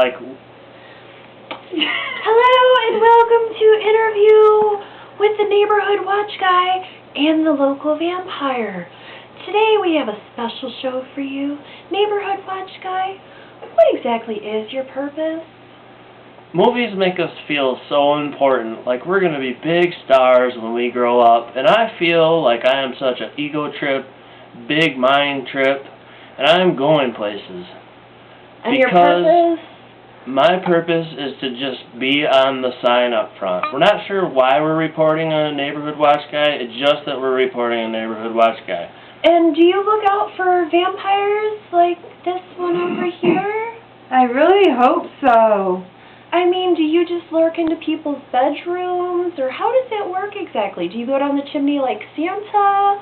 like... Hello and welcome to Interview with the Neighborhood Watch Guy and the Local Vampire. Today we have a special show for you. Neighborhood Watch Guy, what exactly is your purpose? Movies make us feel so important, like we're going to be big stars when we grow up, and I feel like I am such an ego trip, big mind trip, and I'm going places. And your purpose? My purpose is to just be on the sign up front. We're not sure why we're reporting a Neighborhood Watch Guy, it's just that we're reporting a Neighborhood Watch Guy. And do you look out for vampires like this one over here? I really hope so. I mean, do you just lurk into people's bedrooms, or how does that work exactly? Do you go down the chimney like Santa,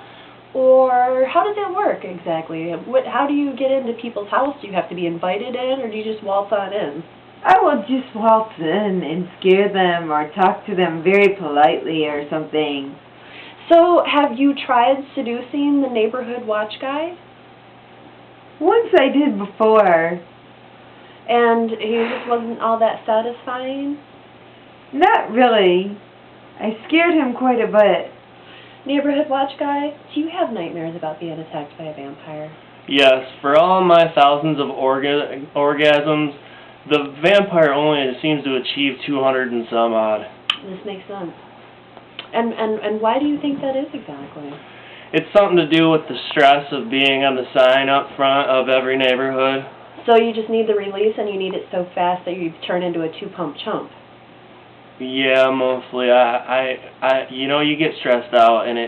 or how does it work exactly? How do you get into people's house? Do you have to be invited in, or do you just waltz on in? I will just waltz in and scare them or talk to them very politely or something. So, have you tried seducing the Neighborhood Watch Guy? Once I did before. And he just wasn't all that satisfying? Not really. I scared him quite a bit. Neighborhood Watch Guy, do you have nightmares about being attacked by a vampire? Yes, for all my thousands of orgasms, the vampire only seems to achieve 200 and some odd. This makes sense. And why do you think that is exactly? It's something to do with the stress of being on the sign up front of every neighborhood. So you just need the release, and you need it so fast that you turn into a two-pump chump. Yeah, mostly. You get stressed out, and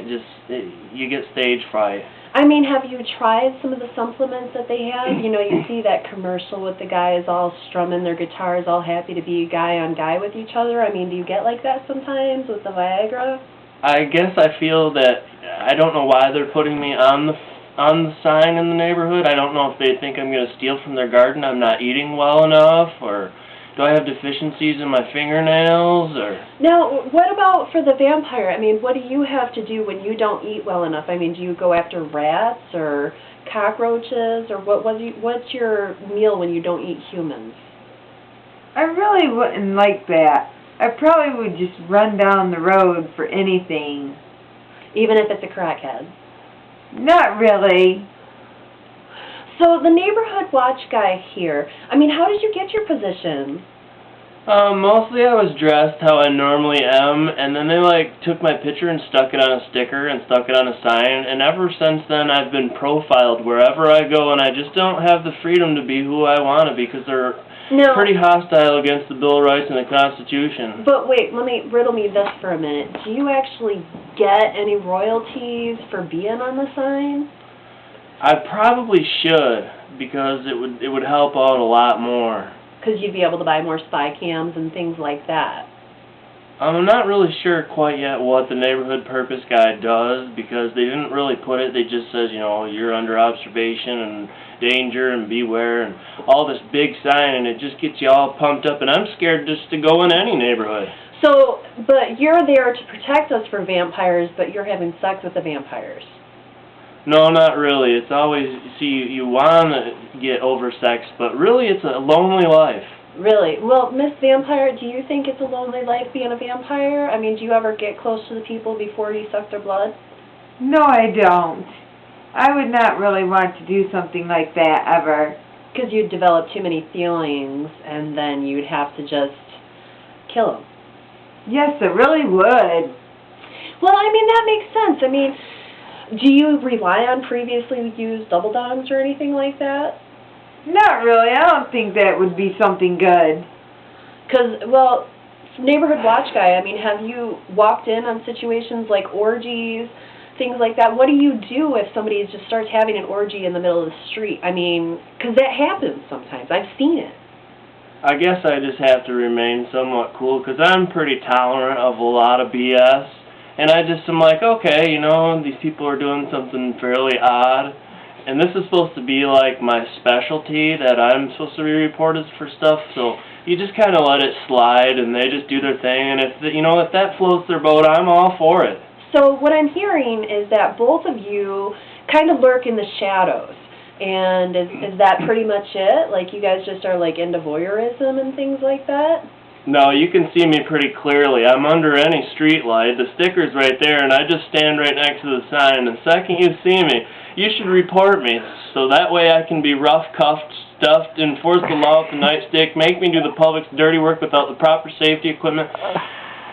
you get stage fright. I mean, have you tried some of the supplements that they have? You know, you see that commercial with the guys all strumming their guitars, all happy to be guy on guy with each other. I mean, do you get like that sometimes with the Viagra? I guess I feel that I don't know why they're putting me on the sign in the neighborhood. I don't know if they think I'm going to steal from their garden, I'm not eating well enough, or do I have deficiencies in my fingernails, or... Now, what about for the vampire? I mean, what do you have to do when you don't eat well enough? I mean, do you go after rats or cockroaches, or what's your meal when you don't eat humans? I really wouldn't like that. I probably would just run down the road for anything. Even if it's a crackhead? Not really. So the Neighborhood Watch Guy here, I mean, how did you get your position? Mostly I was dressed how I normally am, and then they took my picture and stuck it on a sticker and stuck it on a sign, and ever since then I've been profiled wherever I go, and I just don't have the freedom to be who I want to be, because they're pretty hostile against the Bill of Rights and the Constitution. But wait, riddle me this for a minute. Do you actually get any royalties for being on the sign? I probably should, because it would help out a lot more. Because you'd be able to buy more spy cams and things like that. I'm not really sure quite yet what the Neighborhood Purpose Guide does, because they didn't really put it. They just says, you're under observation and danger and beware and all this big sign, and it just gets you all pumped up, and I'm scared just to go in any neighborhood. So, but you're there to protect us from vampires, but you're having sex with the vampires. No, not really. It's always, you want to get oversexed, but really it's a lonely life. Really? Well, Miss Vampire, do you think it's a lonely life being a vampire? I mean, do you ever get close to the people before you suck their blood? No, I don't. I would not really want to do something like that ever. Because you'd develop too many feelings, and then you'd have to just kill them. Yes, it really would. Well, I mean, that makes sense. I mean, do you rely on previously used double dongs or anything like that? Not really. I don't think that would be something good. Because, well, Neighborhood Watch Guy, I mean, have you walked in on situations like orgies, things like that? What do you do if somebody just starts having an orgy in the middle of the street? I mean, because that happens sometimes. I've seen it. I guess I just have to remain somewhat cool, because I'm pretty tolerant of a lot of BS. And I just am like, okay, these people are doing something fairly odd. And this is supposed to be like my specialty, that I'm supposed to be reported for stuff. So you just kind of let it slide, and they just do their thing. And if that floats their boat, I'm all for it. So what I'm hearing is that both of you kind of lurk in the shadows. And is that pretty much it? Like, you guys just are, like, into voyeurism and things like that? No, you can see me pretty clearly. I'm under any street light. The sticker's right there, and I just stand right next to the sign. The second you see me, you should report me, so that way I can be rough-cuffed, stuffed, enforce the law with the nightstick, make me do the public's dirty work without the proper safety equipment.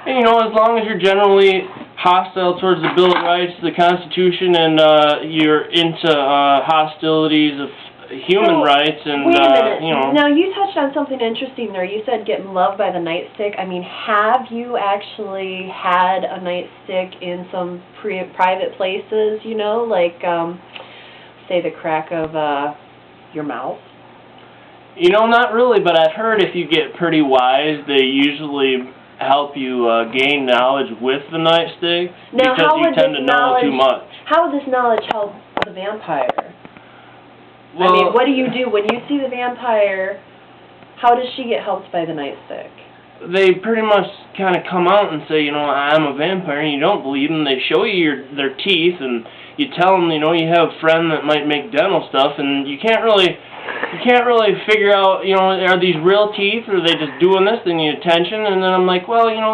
And, you know, as long as you're generally hostile towards the Bill of Rights, the Constitution, and you're into hostilities of human rights and, wait a minute. you know... Now, you touched on something interesting there. You said getting loved by the nightstick. I mean, have you actually had a nightstick in some private places, you know, like, say, the crack of your mouth? You know, not really, but I've heard if you get pretty wise, they usually help you gain knowledge with the nightstick, Now, because how you would tend this to know too much. How would this knowledge help the vampire? Well, I mean, what do you do when you see the vampire? How does she get helped by the nightstick? they pretty much kind of come out and say, you know, I'm a vampire, and you don't believe them. They show you their teeth, and you tell them, you know, you have a friend that might make dental stuff, and you can't really figure out, you know, are these real teeth, or are they just doing this? They need attention. And then I'm like, well, you know,